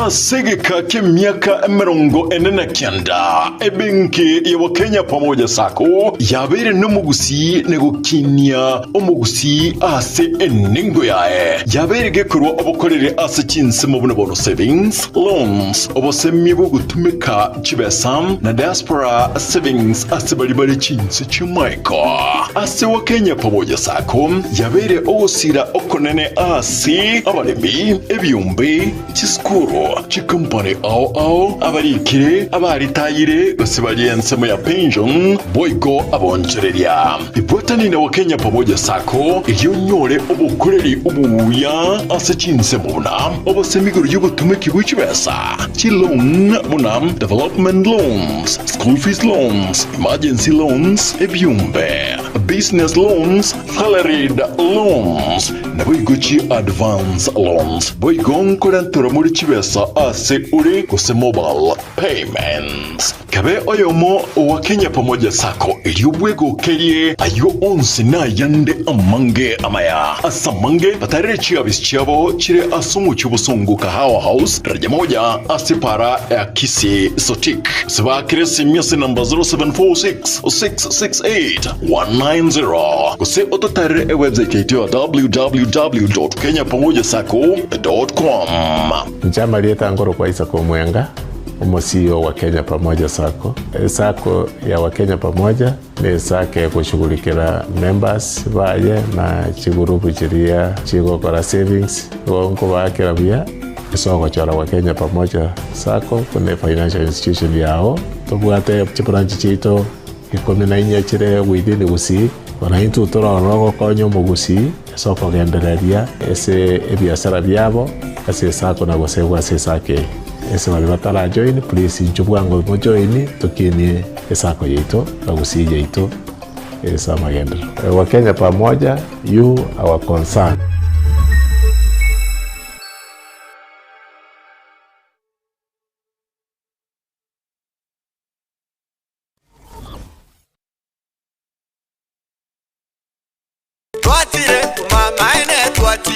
Asegeka k'emyaka 49 ebenki ya Wakenya pamoja sako yabere n'omugusi negokinia omugusi ase eningo yae yabere gekurwa obukorere ase Chinsa mu buno savings loans obosemi bwo gutumika chibesam na diaspora savings ase bali Chinsa chimaiko ase Wakenya pamoja sako yabere ogusira okonene ase abalemi ebyumbe chiskuru chikampani ao abarikire abaritayire basibali ensemo ya pension boyko abonchereria ibotani na Wakenya pamoja sako iyonyore obukoreri ubuya ase Chinsa muna obosemiguru y'ubutumiki bw'ikibesa loan muna development loans, school fees loans, emergency loans, ebyumbe business loans, salaried loans na boygochi advance loans boygon korantura muri kibesa ase uri kuse mobile payments kabe oyomo Wakenya pamoja sako iliyobwego kerie ayo onsi na yande amange amaya asamange batarechi abisichabo chire asumu chubusungu kahawa house raja moja asipara ya Kisii sotik sibakire simyasi namba 0746-668-190 kuse ototare website yetu www.kenyapamojasako.com. Njama lieta ngoro kwa isa kwa mwenga CEO wa Kenya Pamoja Sako. Sako ya Wakenya Pamoja ni sake ya kushughulikira members baye na chigurupu chiria chigokora savings wonko bakira bia isoko chara Wakenya Pamoja Sako kune financial institution yao tobwate branch chito ikome na inya chire within Gusii wana hintu utora wanogo konyo mugusi soko gendereria ese ebiasara byabo ase sako na gosegwa ase sake ese wali batala join please njubwango mo join tukini esako yeito na Gusii yeito esa magendo Wakenya Pamoja you our concern.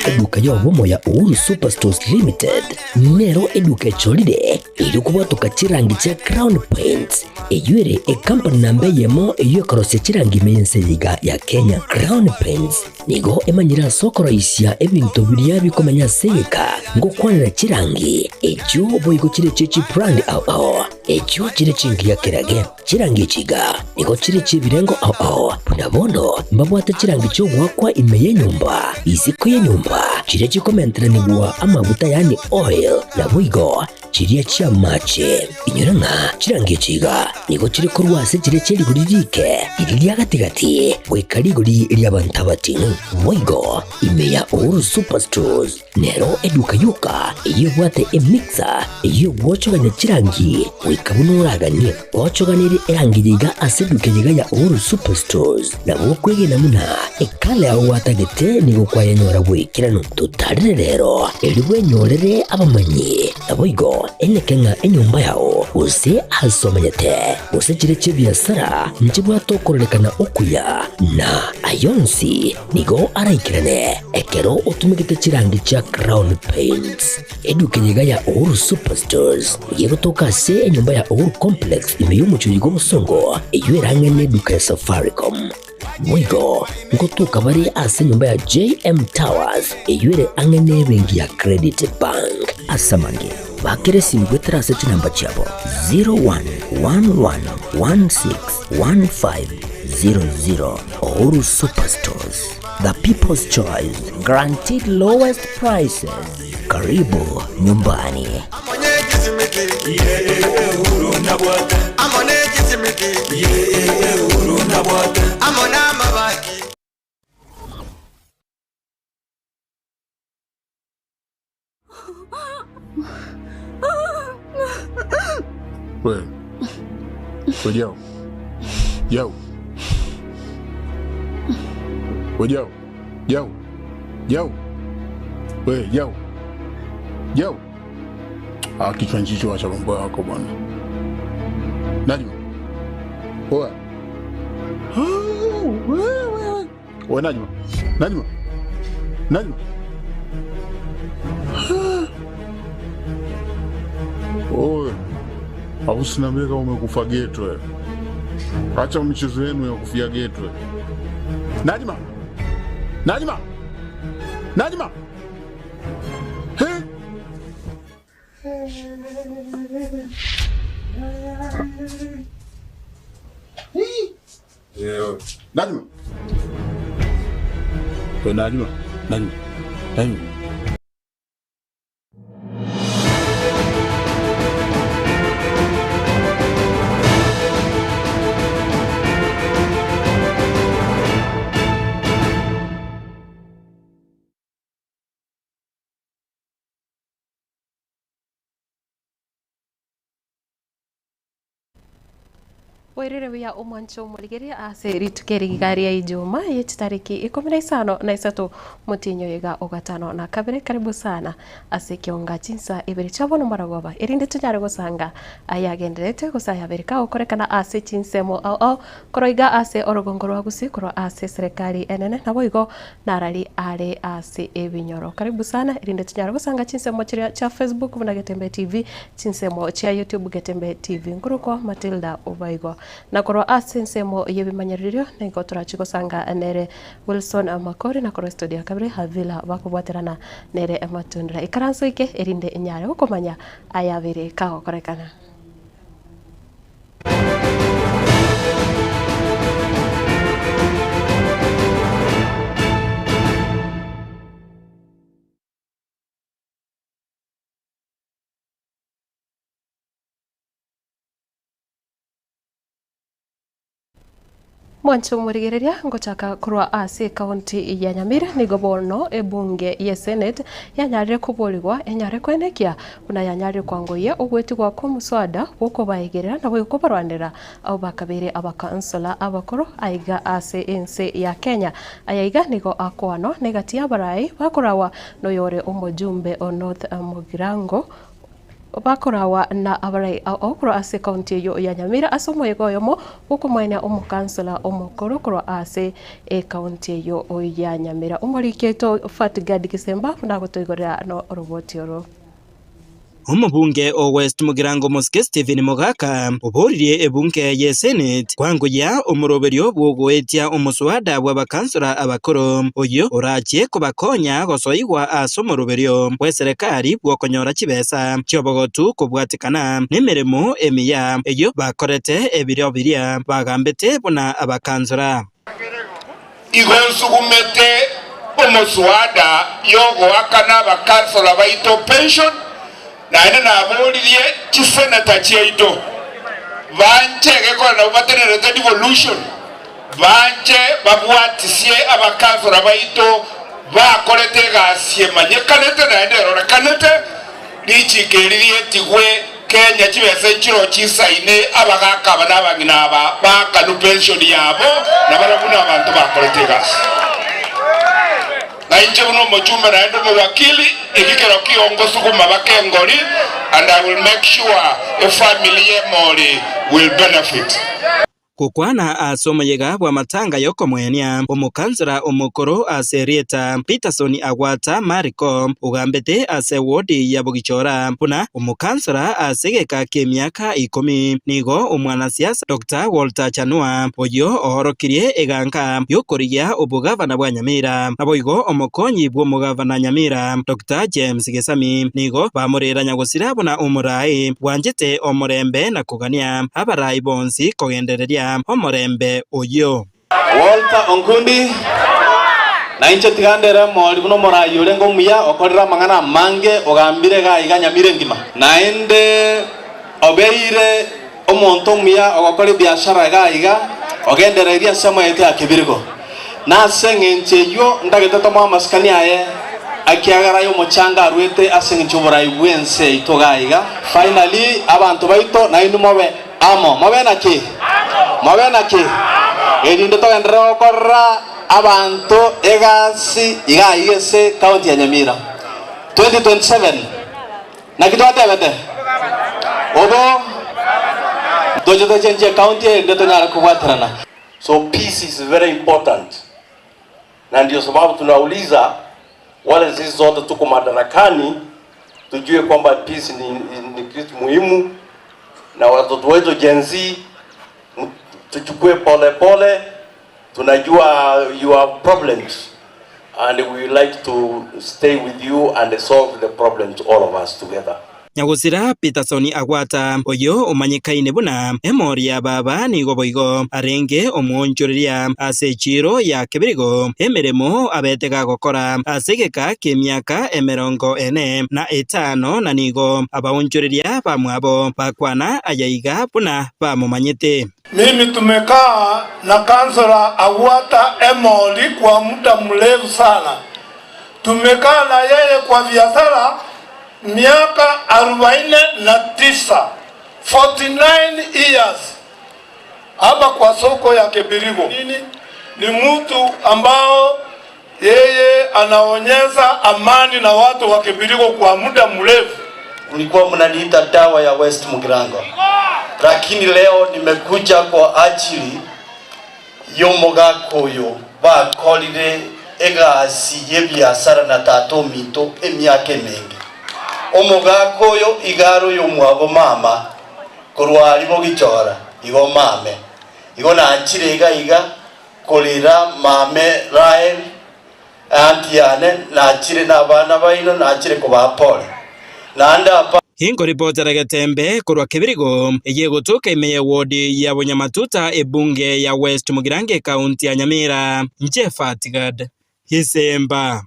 Eduka yobomo ya Uhuru Superstores Limited nero eduka cholide ili kubwatuka chirangi cha Crown Paints eyure company nambe yemo eyo korose chirangi mense liga ya Kenya. Crown Paints nigo emanyira sokoro isya ebintu biriya bikomanya seka ngo kwanira chirangi ejo boygo chire chichi brand ao ejo chire chingi ya kerage chirangi chiga nigo chire chibirengo ao punabondo mbabwata chirangi cyo gwakwa imeye nyumba iziko ya nyumba chire chikomentera nibwa amavuta yani oil na boygo chiriya chia mache inyuranga chirangi chiga nigo chire kurwase chire cheri guririke iriya gatigati gwikari guri iriya bantabati boygo imeya Uhuru Superstores nero eduka yuka iyo bwate emixer iyo bwochoganya chirangi wikabunuraganye bwochoganire erangiriga aseduke yiga ya Uhuru Superstores na bokwege namuna ekale aho watagete nigo kwayanyora bwikirano tutarire rero elibwe nyorere abamanyi aboygo enekenga enyumba yao use asomanyete use chire chibiasara nchibwatokorelekana okuya na ayonsi nigo araikirane ekero utumikite chirangi cha Crown Paints eduke yiga ya Uhuru Superstores ugiye gutoka se enyumba ya Uhuru Complex imeyumuchurigo musongo eyuerange neduka ya Safaricom mwigo ngotuka bari ase nyumba ya JM Towers eyuere angene bengi ya Credit Bank asamange bakere simbwetera ase chinamba chabo 0111161500 Uhuru Superstores, the people's choice, guaranteed lowest prices. Karibu nyumbani. Wait. Well, yo. Well, Wait, yo. Kichwa njicho wacha mambo yako bwana. Najma. Oa. Oa Najma. Oe, usiniambie kama umekufa geto wewe. Acha michezo yenu ya kufia geto wewe. Najma! Najma! Najma! He? Yo, Najma! Najma! Najma! Najma! Wairire wia umwancho muligiri ase ritukeri gari ya Ijumaa yechi tariki 15 mutinyo yega ogatano na kabere. Karibu sana ase Ekeonga Chinsa Ibere chabo no maragoba irinde tunyare gusanga ayagenderete gusaya berika okorekana ase chinsemo au koroiga ase orogongo rwa gusi koro ase serikali enene nabo igo narari are ase ebinyoro. Karibu sana irinde tunyare gusanga chinsemo cha Facebook na Getembe TV, chinsemo cha YouTube Getembe TV nguruko Matildah Obaigwa na koro asensemo yebimanyiririo nego turachiko sanga nere Wilson Makori na koro studio kabire havila bakubwaterana nere amatundra ikaranso ike erinde nyare ukomanya ayabire kaho korekana. Mwancho murigereria ngochaka kurwa ase kaunti ya Nyamira nigo bono ebunge ye Senate yanyarire kuboligwa enyare kwenekia una yanyarire kwangoye ogwetigwa ko muswada woko bayigerera nabo yuko barwanira abo bakabere abakansula abakoro aiga ase ense ya Kenya ayayiga nigo akwano negati abarai bakorawa no yore omojumbe o North Mugirango bakorawa na abarai okoro ase kaunti yo ya Nyamira asomo yegoyomo ukumwanya omukansula omukoro koro ase kaunti yo ya Nyamira umuriketo Fatgad Kisemba nagotoigorera no roboti oro. Omubunge o West Mugirango Mosque Stephen Mogaka oboririe ebunge ye Senate kwango ya omuroberio bwogwetia omuswada bw'abakansura abakoro oyo orachie kubakonya gosoigwa asomuroberio bwe serikali bwokonyora kibesa kyobogotu kubwatikana nemeremo emiya eyo bakorete ebirio biria bagambete bona abakansura igonsugumete omuswada yogo akana abakansura baito pension na ene naburirie chisenata chieito banje gekora na batenerete devolution banje babwatisie abakansura baito bakorete gasie manyekanete na ene rorekanete lichikeririe tigwe Kenya chibese chiro chisaine abagaka banabangina aba bakanu pension yabo na barabuna abantu bakorete gasie na inche uno mojumbe na endo mwakili ekikero kiongozi kumabakengoli, and I will make sure a family mori will benefit. Kukwana asomo yega bwa matanga yoko mwenia omukansura omukoro aserieta Peterson Agwata Mariko ugambete ase wodi ya Bugichora puna omukansura asegeka kemyaka 10 nigo omwanasiasa Dr. Walter Chanua oyo ohorokirie eganka yokoriya obugavana bwa Nyamira naboigo omukonyi bwo mugavana Nyamira Dr. James Gesami nigo bamurera nyagosira buna omurai bwanjete omurembe na kugania abarai bonsi kogendereria omorembe oyo Walter Onkundi na inche tigandera mori buno morayo lengo muya okorera mangana mange ogambire gaiga Nyamire ngima naende obeire omonto muya ogokore biashara gaiga ogendereria samo yete akibirgo na sengenche yo ndagete tomo maskani aye akiagara yo mochanga arwete asengenche borai bwense itogaiga finally abantu baito na indumobe amo mabena ki erinde to endero korra abantu egasi igayese county ya Nyamira 2027 nakitwate bete obo dojo change county ndeto nyara kubwatrana. So peace is very important, na ndio sababu tunauliza wale sisi zote tuko madarakani tujue kwamba peace ni kitu muhimu, na watoto wetu Gen Z tuchukue pole pole. Tunajua you have problems and we would like to stay with you and solve the problems, all of us together. Nyagusira Peterson agwata oyo umanyikaine buna emoria baba ni goboigo arenge omwonjoreria ase chiro ya kebirigo emeremo abetega gokora asegeka kemiaka 45 na nigo abaonjoreria bamwabo bakwana ayaiga buna bamumanyete. Mimi tumekaa na kansela Agwata Emoli kwa muda mrefu sana. Tumekaa na yeye kwa biashara miaka 49, 49 years. Hapa kwa soko ya Kebirigo. Ni mtu ambao yeye anaonyesha amani na watu wa Kebirigo kwa muda mrefu. Ulikuwa mnaniita dawa ya West Mugirango, lakini leo nimekuja kwa ajili yomogakoyo bakolire egasi yebiasara na tato mito emyaka mengi. Omogakoyo igaro yomwabo mama kurwari bogichora igo mame igo nanchirega iga kolera mame Rael antiane nachire nabana baino nachire kubapole nanda Hingo ripotera Getembe kurwa Kebirigo eye gutuka imeye wodi ya Bunyamatuta ebunge ya West Mugirange kaunti ya Nyamira Fatigad Hisemba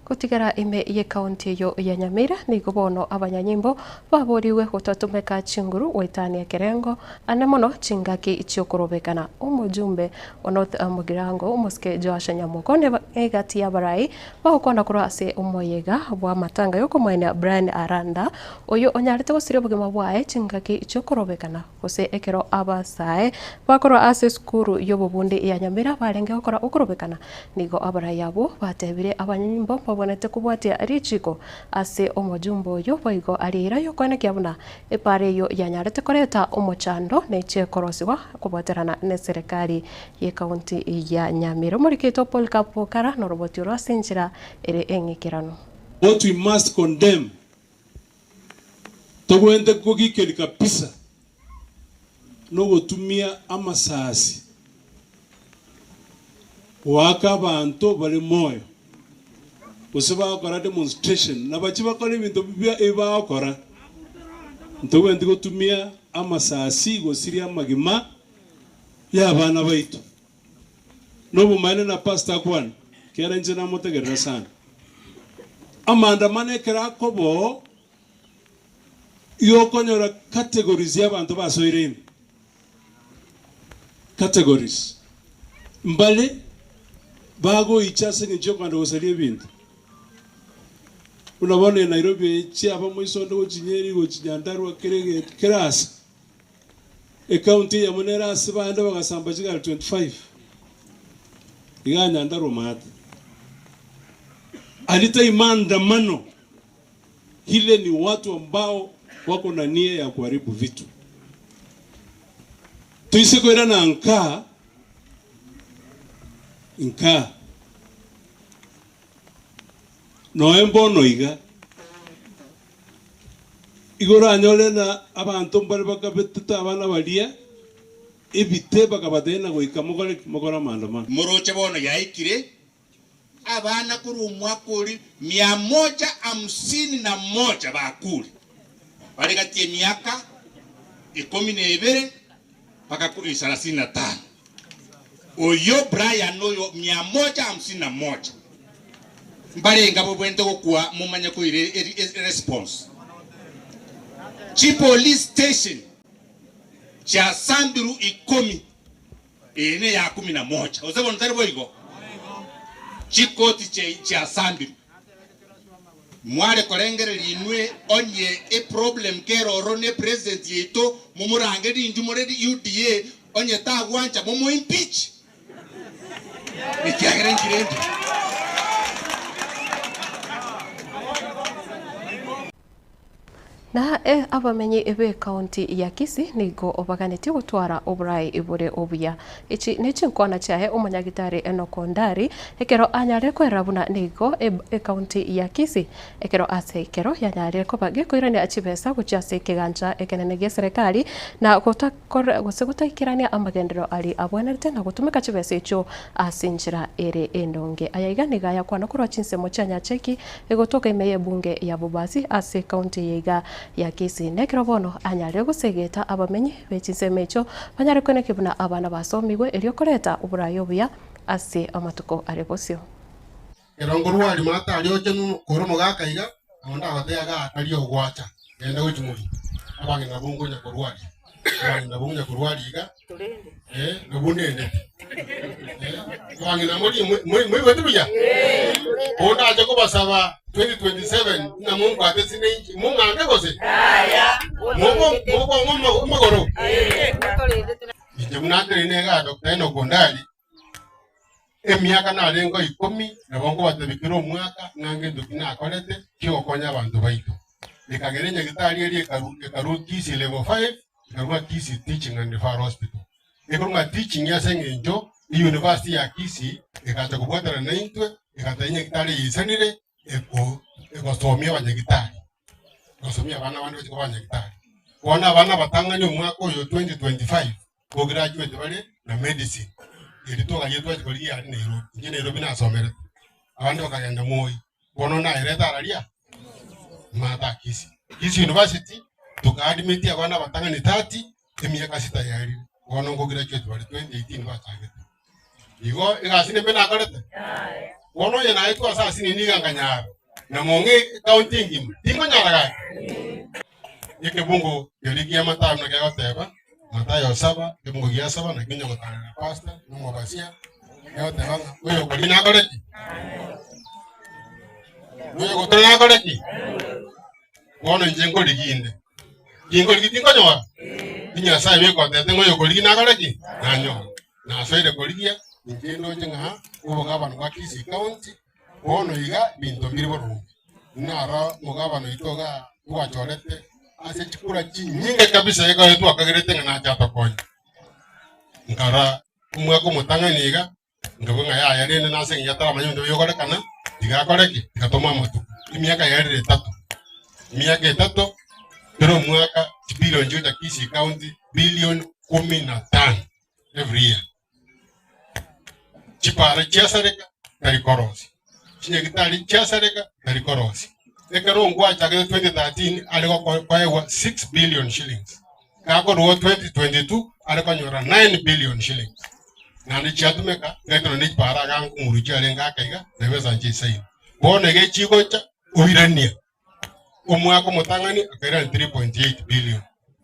Kutigara ime ye kaunti yo ya Nyamira ni gobono abanyanyimbo baboriwe gutotumeka chinguru wetania kerengo anemono chingaki chiokorobekana umujumbe onoth Mugirango umuske Joasha Nyamukone egati ya barai bakona kurase umoyega bwa matanga yoko mwene Brian Aranda oyo onyarete gusire bugema bwae chingaki chiokorobekana gose ekero abasae bakora ase skuru yo bubundi ya Nyamira barenge gukora ukorobekana nigo abarai yabo batebire abanyanyimbo bonete kubwatia richiko ase omojumbo yo boigo arira yo kwene kyabuna epare yo yanyarete koreta omochando neche korosiwa kubwaterana ne serikali ye kaunti ya Nyamira muriketo Paul Kapokara no roboti ro asinjira ere engikirano. What we must condemn togwende kugikeli kapisa no gotumia amasasi waka bantu bali moyo usaba kora demonstration na bachi bakora ibintu bibya ebakora ntogwende gotumia amasasi gosiria magima y'abana baitu no bumane na pastor kwan kera nje na mutegerera sana amanda manekera kobo yokonyora categories y'abantu basoirene categories mbale bago ichase nje kwanda gosalia ibintu unabona Nairobi chiaba moisondo gochinyeri gochinyandarwa kerege kerasa county ya Munera sibanda bagasamba chigal 25 iganyandaro mat alita imanda mano hile ni watu ambao wako na nia ya kuharibu vitu tuiseko ira na nka noembo noiga igora anyole na abantu mbali bakabeteta abana balia ebite bakabatena goika mogora mandama moroche bono yaikire abana kurumwa kuri 151 bakuri bali kati ya miaka 12 mpaka 35 oyo Brian oyo 151 mbale ngabo bwente kwa mumanya ko response chi police station cha Sandiru 10 ene ya 11 ozebo ntari boigo chi koti cha Sandiru mwale korengere linwe onye problem kero rone president yeto mumurange ndi muredi UDA onye tagwancha mumu impeach ikiagere ngirende. na abamenyi ebe county ya Kisii nigo obaganiti gutwara oburai ibure obuya ichi nichinkona chahe umanyagitari enokondari ekero anyare kwerabuna nigo county ya Kisii ekero ase ekero yanyare ko bagikoirania achibesa guchase kiganja ekenene ge serikali na gutaikirania amagendero ali abwenerete na gutumika chibesa icho asinjira ere endonge ayaiganiga yakwana kurwa Chinsa mochanya cheki egotoka imeye bunge ya Bobasi ase county yega ya Kisii nekero bono anyare gusegeta abamenyi bechinse mecho banyare kwene kibuna abana basomigwe elio koreta uburayo buya ase amatuko arebosio erongorwa ali mata alio chenu koromo gakaiga onda abateaga alio gwacha ende uchumuri abange na bungo nya korwali abange na bungo nya korwali ga nobunende abange na muri wetuya onda aje ko basaba 2027 na mungu atesine inchi mungu angegose mungu magoro ije munateri nega Dr. Enokondari emiaka na rengo 10 na bongo batabikiro mwaka nange ndukina akolete kyo konya abantu baitu ikagerenya gitari eri ekaru Kisii level 5 ekaru Kisii teaching and referral hospital ekaru teaching ya sengenjo university ya Kisii ekata kubwatara na intwe ekatanya gitari yisanire ekosomia abanyagitari ekosomia abana bandi bachiko abanyagitari kuona abana batanganya umwaka oyo 2025 ko graduate bale na medicine iritoka yetwa chikoli ya Nairobi nasomera abandi bakagenda Moi bono na ireta aralia mata Kisii University tukaadmit abana batanganya 30 emiaka 6 yari bono ko graduate bale 2018 batagete igo igasine bena korete wono yena aitwa sasa niga nganyara na monge counting him tingo nyaraga yeke bungo yolikia mata na kwa teba mata yo saba bungo ya saba na kinyo kotana pasta mungo basia yo teba wewe ko lina koreti wewe ko tona koreti wono njengo liginde kingo ligitingo nyoa kinya sai we ko tete ngoyo ko lina koreti nanyo na soide ko ligia ngendo jenga ubugabano kwa Kisii county wono iga binto biriboro nara mugabano itoga ugachorete ase chikura nyinga kabisa yeka yetu akagerete ngana chata konya ngara umwe ko mutanganiga ngabunga ya rene nase nyatara manyo yogore kana diga koreki katoma moto imiaka yarire 3 miaka 3 pero mwaka bilioni joja Kisii county bilioni 15 every year chipara chiasareka tarikorosi chinegitali chiasareka tarikorosi ekero ngwa chake 2013 aliko kwa 6 billion shillings kako ro 2022 aliko nyora 9 billion shillings nani chatumeka ngekero ni para gangu muruchi alenga kaiga debeza nchise bone ge chigo cha uirania umwako mutangani akera 3.8 billion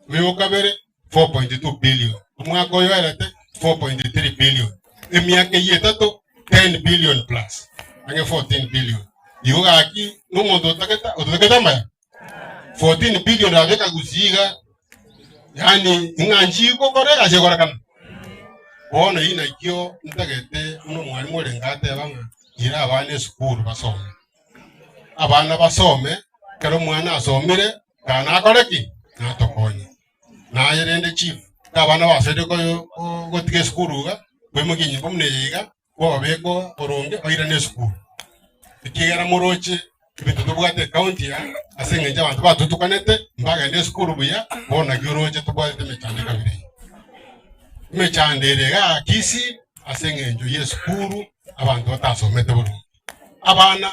wewe kabere 4.2 billion umwako yo erete 4.3 billion emiaka yetato 10 billion plus ange 14 billion yuga aki numondo taketa mbaya 14 billion aveka kuziga yani nganji ko koreka je korakana bono ina kyo ntagete uno mwalimu lengate banga ira abane school basome abana basome kero mwana asomire kana akoreki na tokonye na yerende chief abana basede ko gotige school ga bwemugi nyimbo mneyega kwa beko oronge airane school ikigera muroche ibintu tubwate county ya asengenja abantu batutukanete mbaga ende school buya bona gyoroche tubwate mechande kabiri mechande ga Kisii asengenjo ye school abantu batasomete buru abana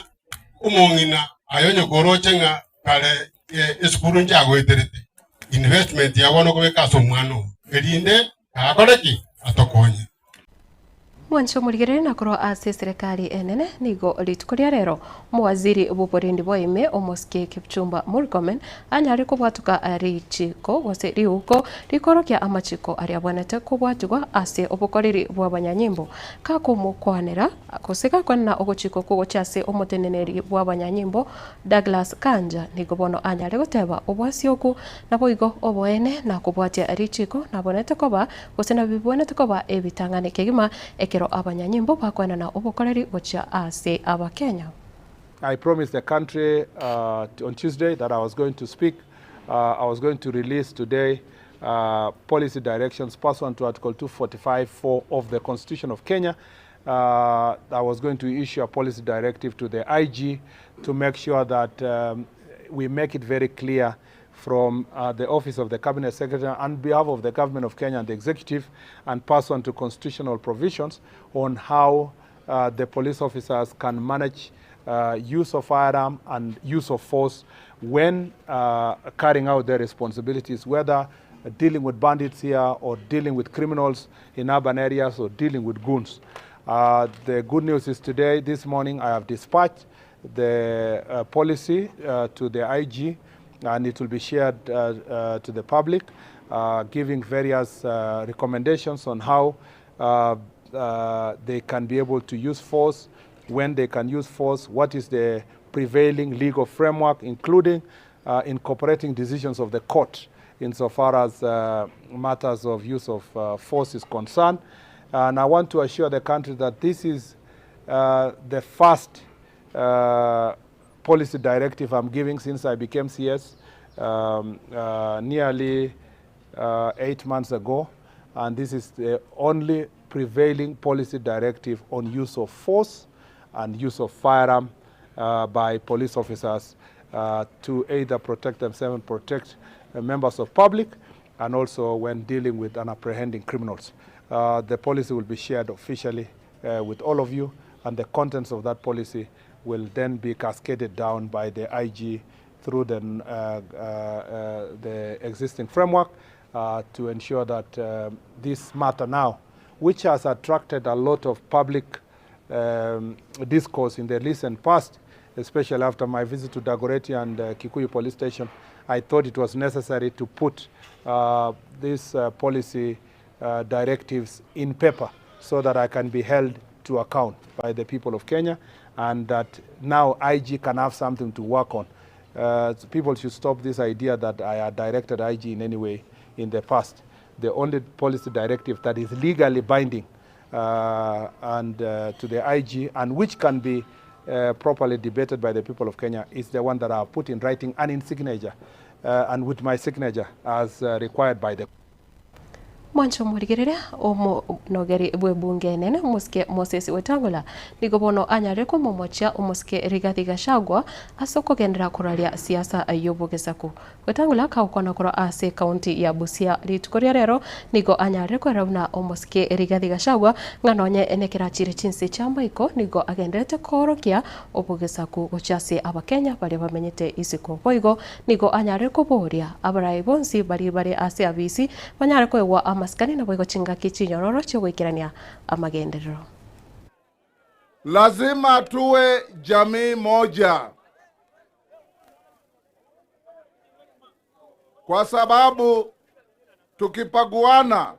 umongina ayonye koroche nga kale school njago eterete investment yabona ko bekaso mwano erinde akoreki atokonye mwancho murigere na koro ase serikali enene nigo litukuria rero muwaziri buporindi boime omoske Kipchumba Murkomen anyari kubwatuka arichiko gose riuko rikorokia amachiko aria bwanete kubwatugwa ase obukoriri bwa banyanyimbo kakumukwanera kusika kwana ogochiko kugochase omoteneneri bwa banyanyimbo Douglas Kanja nigo bono anyari guteba obwasioku na boigo oboene na kubwatia arichiko na bwanete koba gose na bibwanete koba ebitangane kegima ekero abanyanyimbo bakwana na obukoreri gocha ase abakenya. I promised the country on Tuesday that I was going to speak I was going to release today policy directions pursuant to Article 245(4) of the Constitution of Kenya. I was going to issue a policy directive to the IG to make sure that we make it very clear from the Office of the Cabinet Secretary on behalf of the Government of Kenya and the Executive, and pursuant to constitutional provisions on how the police officers can manage use of firearm and use of force when carrying out their responsibilities, whether dealing with bandits here or dealing with criminals in urban areas or dealing with goons. The good news is today, this morning, I have dispatched the policy to the IG, and it will be shared to the public, giving various recommendations on how they can be able to use force, when they can use force, what is the prevailing legal framework, including incorporating decisions of the court insofar as matters of use of force is concerned. And I want to assure the country that this is the first policy directive I'm giving since I became CS nearly 8 months ago. And this is the only prevailing policy directive on use of force and use of firearm by police officers to either protect themselves and protect members of public, and also when dealing with and apprehending criminals. The policy will be shared officially with all of you, and the contents of that policy will then be cascaded down by the IG through the existing framework to ensure that this matter now, which has attracted a lot of public discourse in the recent past, especially after my visit to Dagoretti and Kikuyu police station, I thought it was necessary to put these policy directives in paper so that I can be held to account by the people of Kenya, and that now IG can have something to work on. People should stop this idea that I had directed IG in any way in the past. The only policy directive that is legally binding and to the IG, and which can be properly debated by the people of Kenya, is the one that I have put in writing and in signature, and with my signature as required by the Mwancho murigereria omo nogeri bwe bunge nene muske Moses Wetangula nigobono anyareko momocha umuske Rigathi Gachagua asoko gendera kuralia siasa ayobogesaku. Wetangula kaukona kura ase county ya Busia ritukoria rero nigo anyareko rauna umuske Rigathi Gachagua nganonye enekera chire Chinsa chamba iko nigo agenderete korokia obogesaku gochase abakenya bali bamenyete isiko boigo nigo anyareko boria abarai bonsi bari ase abisi banyareko ewa maskani na boigo chingaki chinyororo cyo gwikirania amagenderero. Lazima tuwe jamii moja, kwa sababu tukipaguana,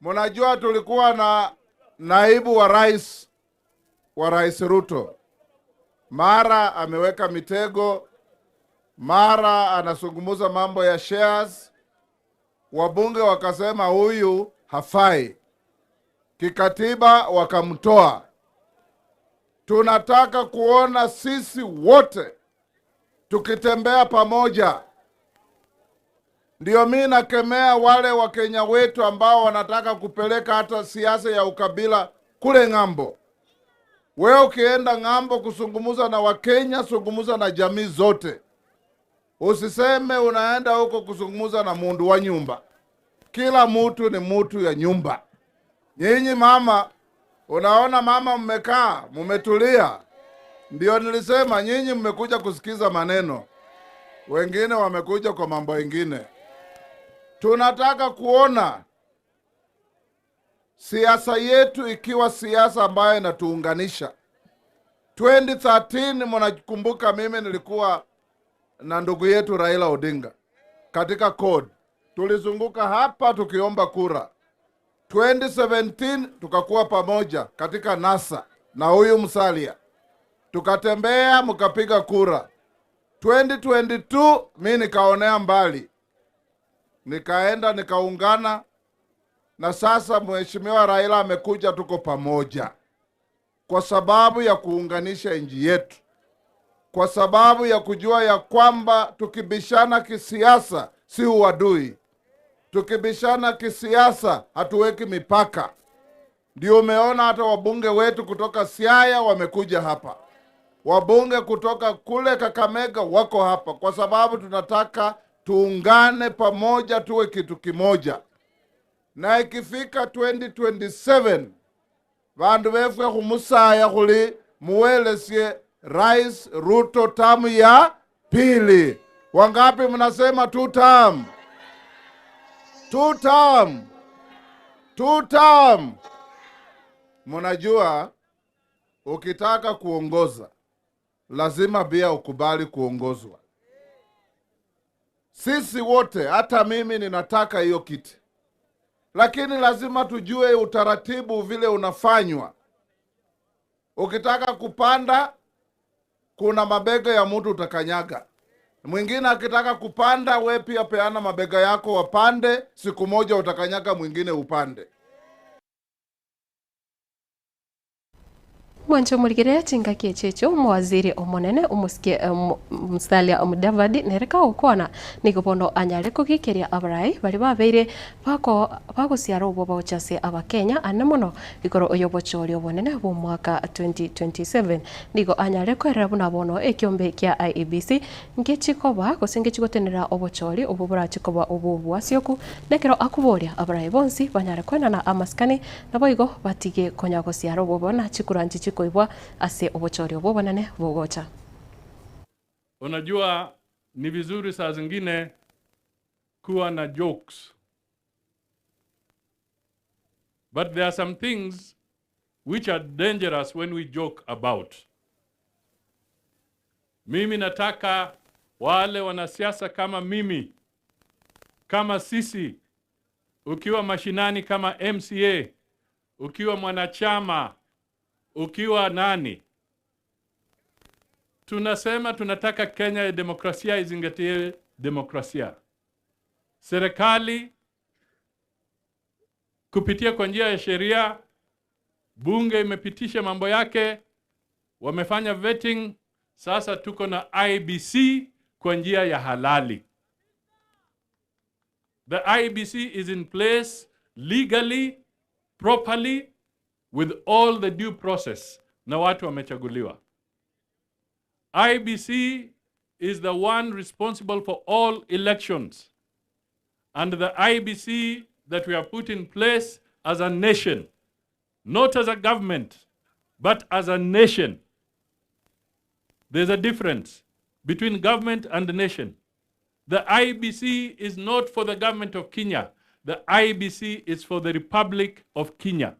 mnajua tulikuwa na naibu wa rais Ruto, mara ameweka mitego, mara anazungumza mambo ya shares. Wabunge wakasema huyu hafai, kikatiba wakamtoa. Tunataka kuona sisi wote tukitembea pamoja. Ndio mimi nakemea wale Wakenya wetu ambao wanataka kupeleka hata siasa ya ukabila kule ng'ambo. Wewe ukienda ng'ambo kuzungumza na Wakenya, zungumza na jamii zote. Usiseme unaenda huko kuzungumza na mundu wa nyumba. Kila mtu ni mtu ya nyumba. Nyinyi mama, unaona mama mmekaa, mmetulia. Ndio nilisema nyinyi mmekuja kusikiza maneno. Wengine wamekuja kwa mambo mengine. Tunataka kuona siasa yetu ikiwa siasa ambayo inatuunganisha. 2013 mnakumbuka mimi nilikuwa na ndugu yetu Raila Odinga katika code. Tulizunguka hapa tukiomba kura. 2017 tukakuwa pamoja katika NASA na huyu Musalia. Tukatembea mkapiga kura. 2022 mimi nikaonea mbali. Nikaenda nikaungana, na sasa mheshimiwa Raila amekuja, tuko pamoja kwa sababu ya kuunganisha nchi yetu. kwa sababu ya kujua ya kwamba tukibishana kisiasa si uadui. Tukibishana kisiasa hatuweki mipaka. Ndio umeona hata wabunge wetu kutoka Siaya wamekuja hapa. Wabunge kutoka kule Kakamega wako hapa kwa sababu tunataka tuungane pamoja tuwe kitu kimoja. Na ikifika 2027 vandu vefwe kumusaya kuli muwelesye Rais Ruto tamu ya pili. Wangapi mnasema 2 term? 2 term. 2 term. Mnajua ukitaka kuongoza lazima pia ukubali kuongozwa. Sisi wote, hata mimi ninataka hiyo kiti. Lakini lazima tujue utaratibu vile unafanywa. Ukitaka kupanda, kuna mabega ya mtu utakanyaga. Mwingine akitaka kupanda, we pia peana mabega yako wapande, siku moja utakanyaga mwingine upande. Mwancho murigire chinga kiechecho mwaziri omonene umusikie Musalia Mudavadi nereka ukona nikubono anyale kugikiria abarai bali babeire bako siaro bobo chase abakenya anemono igoro oyobochori obonene bo mwaka 2027 nigo anyale kwerera buna bono ekiombe kia IEBC ngechikoba gosengechigotenera obochori obubura chikoba obubwasioku nekero akuboria abarai bonsi banyale kwena na amaskani naboigo batige konyago siaro bobo na chikuranji koibwa ase obochori obo banane bogocha. Unajua ni vizuri saa zingine kuwa na jokes. But there are some things which are dangerous when we joke about. Mimi nataka wale wanasiasa kama mimi, kama sisi, ukiwa mashinani kama MCA, ukiwa mwanachama, ukiwa nani, tunasema tunataka Kenya ya demokrasia izingatie demokrasia. Serikali kupitia kwa njia ya sheria, bunge imepitisha mambo yake, wamefanya vetting, sasa tuko na IEBC kwa njia ya halali. The IEBC is in place legally, properly, with all the due process, na watu wamechaguliwa. IEBC is the one responsible for all elections. And the IEBC that we have put in place as a nation, not as a government, but as a nation. There's a difference between government and the nation. The IEBC is not for the government of Kenya. The IEBC is for the Republic of Kenya.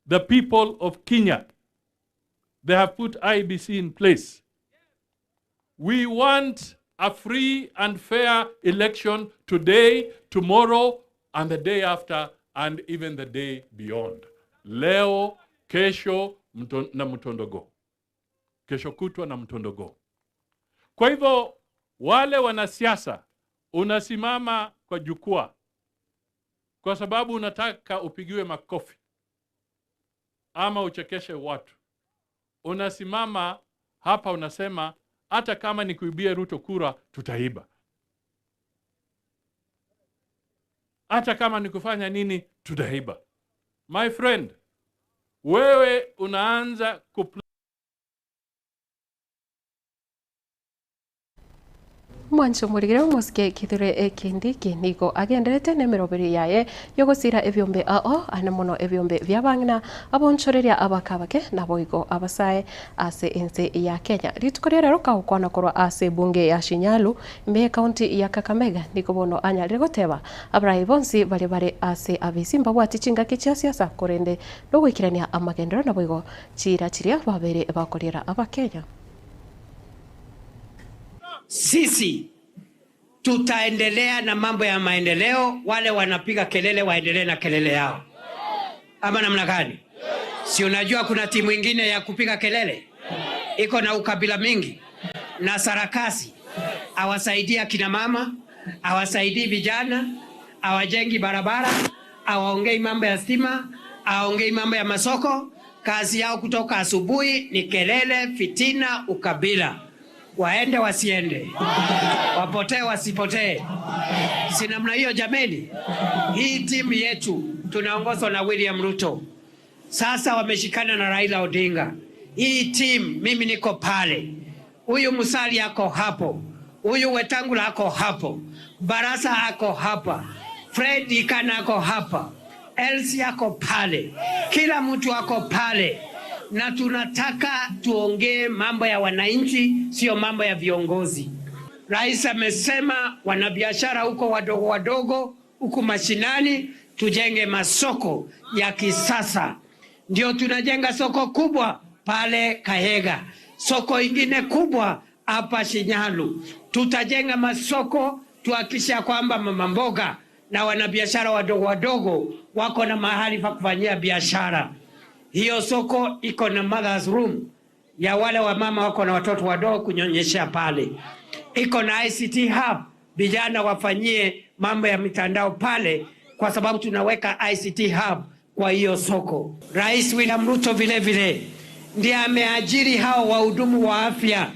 The people of Kenya. They have put IEBC in place. We want a free and fair election today, tomorrow, and the day after, and even the day beyond. Leo, kesho, na mtondogo. Kesho kutwa na mtondogo. Kwa hivyo, wale wanasiasa, unasimama kwa jukwaa kwa sababu unataka upigiwe makofi ama uchekeshe watu. Unasimama hapa unasema, hata kama ni kuibia Ruto kura, tutaiba. Hata kama ni kufanya nini, tutaiba. My friend, wewe unaanza Mwancho murigire umusikie kithure ekindi kinigo agenderete nemeroberi yaye yogosira ebyombe anemono ebyombe byabangina abonchoreria abakabake naboigo abasae ase ense ya Kenya ritukoria rero kaukwana korwa ase bunge ya Shinyalu mbe county ya Kakamega nikobono anyalire goteba abarai bonsi bare ase abisimba bwati chinga kichia siasa korende logwikirania amagendero naboigo chira chiria babere bakorera abakenya. Sisi tutaendelea na mambo ya maendeleo, wale wanapiga kelele waendelee na kelele yao. Ama namna gani? Si unajua kuna timu ingine ya kupiga kelele? Iko na ukabila mingi na sarakasi. Awasaidia kina mama, awasaidii vijana, awajengi barabara, awaongei mambo ya stima, awaongei mambo ya masoko. Kazi yao kutoka asubuhi ni kelele, fitina, ukabila. waende wasiende, wapotee wasipotee. Si namna hiyo jameni? Hii timu yetu tunaongozwa na William Ruto, sasa wameshikana na Raila Odinga. Hii timu mimi niko pale, huyu Musali ako hapo, huyu Wetangula ako hapo, Barasa ako hapa, Fred Ikana ako hapa, Elsie ako pale, kila mtu ako pale, na tunataka tuongee mambo ya wananchi, sio mambo ya viongozi. Rais amesema wanabiashara huko wadogo wadogo huko mashinani tujenge masoko ya kisasa. Ndio tunajenga soko kubwa pale Kahega, soko ingine kubwa hapa Shinyalu. Tutajenga masoko tuhakikisha kwamba mama mboga na wanabiashara wadogo wadogo wako na mahali pa kufanyia biashara. Hiyo soko iko na mother's room ya wale wa mama wako na watoto wadogo kunyonyesha pale. Iko na ICT hub, vijana wafanyie mambo ya mitandao pale, kwa sababu tunaweka ICT hub kwa hiyo soko. Rais William Ruto vile vile ndiye ameajiri hao wahudumu wa afya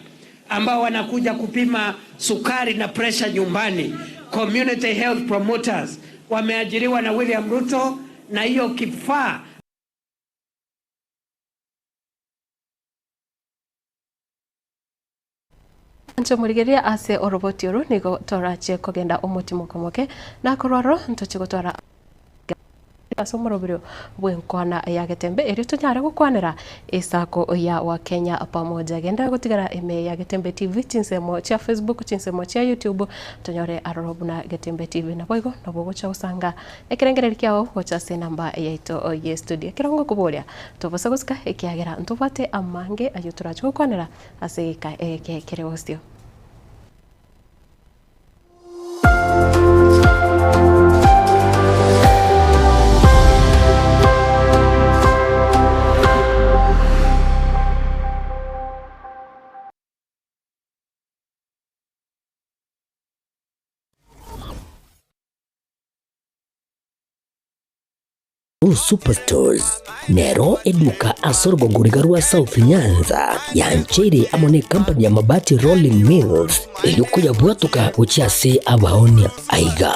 ambao wanakuja kupima sukari na pressure nyumbani. Community health promoters wameajiriwa na William Ruto, na hiyo kifaa Ancho murigeria ase orobotioru nigo torache kogenda omotimokomoke na kororo ntoche gotwara asomorobiro bwenkona ya Getembe eri tunyare gukwanira isako ya Wakenya pamoja genda gutigara ime ya Getembe TV chinsemo cha Facebook chinsemo cha YouTube tonyore arorobuna Getembe TV na boigo na bogo cha usanga ekerengereri kyao gocha se namba yaito ye studio kirongo kuboria tobasa guska ekiagera ntubate amange ayuturaje gukwanira ase ka ekere hostio. Superstores nero eduka asorgo ngurigarua South Nyanza yanchere amone company ya mabati Rolling Mills eyuko yabwatuka uchiase abaonia aiga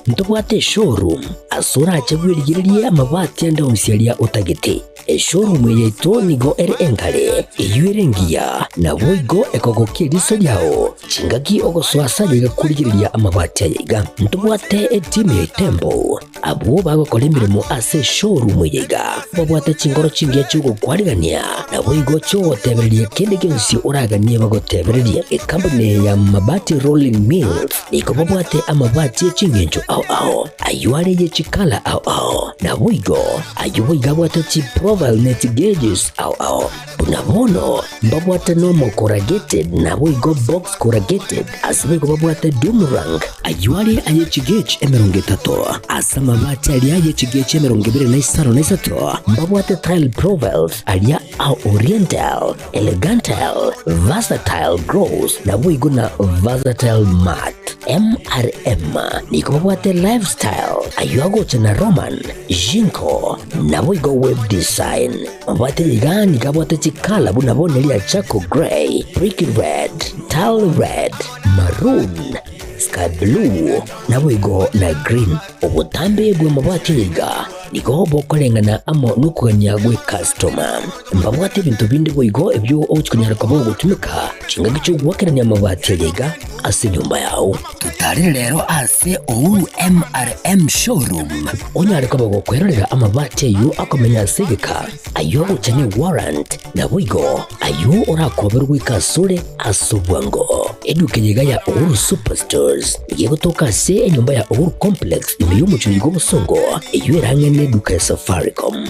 ntobwate showroom asura achagwirigirie amabati anda unsialia utagete showroom yeto nigo engale eyuerengia na boigo ekogokie riso yao chingaki ogoswasa ligakurigiria amabati aiga ntobwate team tembo abo bagokora imirimo ase showroom yiga babwate chingoro chingia chugo kwarigania na boigo cho tebererie kende gensi uraganie bagotebererie company ya mabati Rolling Mills niko babwate amabati chingenjo ao ayuare ye chikala ao na boigo ayuiga bwate chi profile net gauges ao bunabono babwate normal corrugated na boigo box corrugated asbigo babwate Dumrang ayuare aye chigage emeronge tato asama mabati alia ye chigage emeronge bire na isaro na isato babwate tile profiles alia au oriental elegantal versatile gross na boigo na versatile mat MRM niko babwate lifestyle ayuago chana Roman Jinko na boigo web design babwate ligani kabwate chikala bunabone lia chako gray brick red tile red maroon sky blue na boigo na green obutambe bwe mabwate liga niko bokolengana amo nukuganya gwe customer mbabwate bintu bindi boigo ebyo ochikunyara kwabo gutumika chinga gicho gwakeranya amabati liga ase nyumba yao tutari rero ase Uhuru MRM showroom onyare kwabo gukwerera amabati yu akomenya segeka ayo uchane warrant na boigo ayo urakoberwa ikasure asubwango edukenyiga ya Uhuru Superstores yego toka se nyumba ya Uhuru Complex imiyo muchuligo busongo iyo erangene duka Safaricom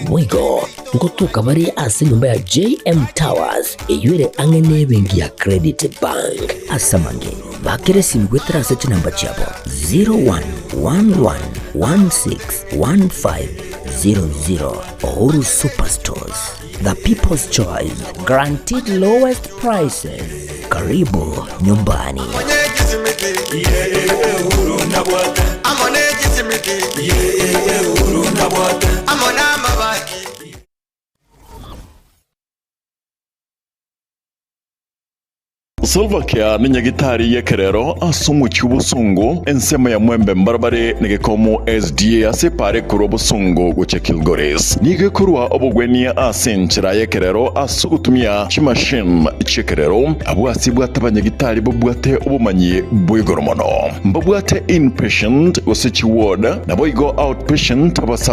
boigo ngotuka bari ase nyumba ya JM Towers iyo ere angene bengi ya Credit Bank asamange bakere simgwetera ase namba chabo 0111161500 Uhuru Superstores, the people's choice, guaranteed lowest prices. Karibu nyumbani. Salvakia ni nyagitari ya kerero asumu chubusungu ensema ya mwembe mbarbare nigekomo SDA asepare kurobusungu guche Kilgoris. Nigekurwa obogwenia asenchira ya kerero asugutumia chimashin chekerero abwasi bwata banyagitari bobwate obumanyi bwigoromono. Mbabwate inpatient gosechi ward na boigo outpatient abasa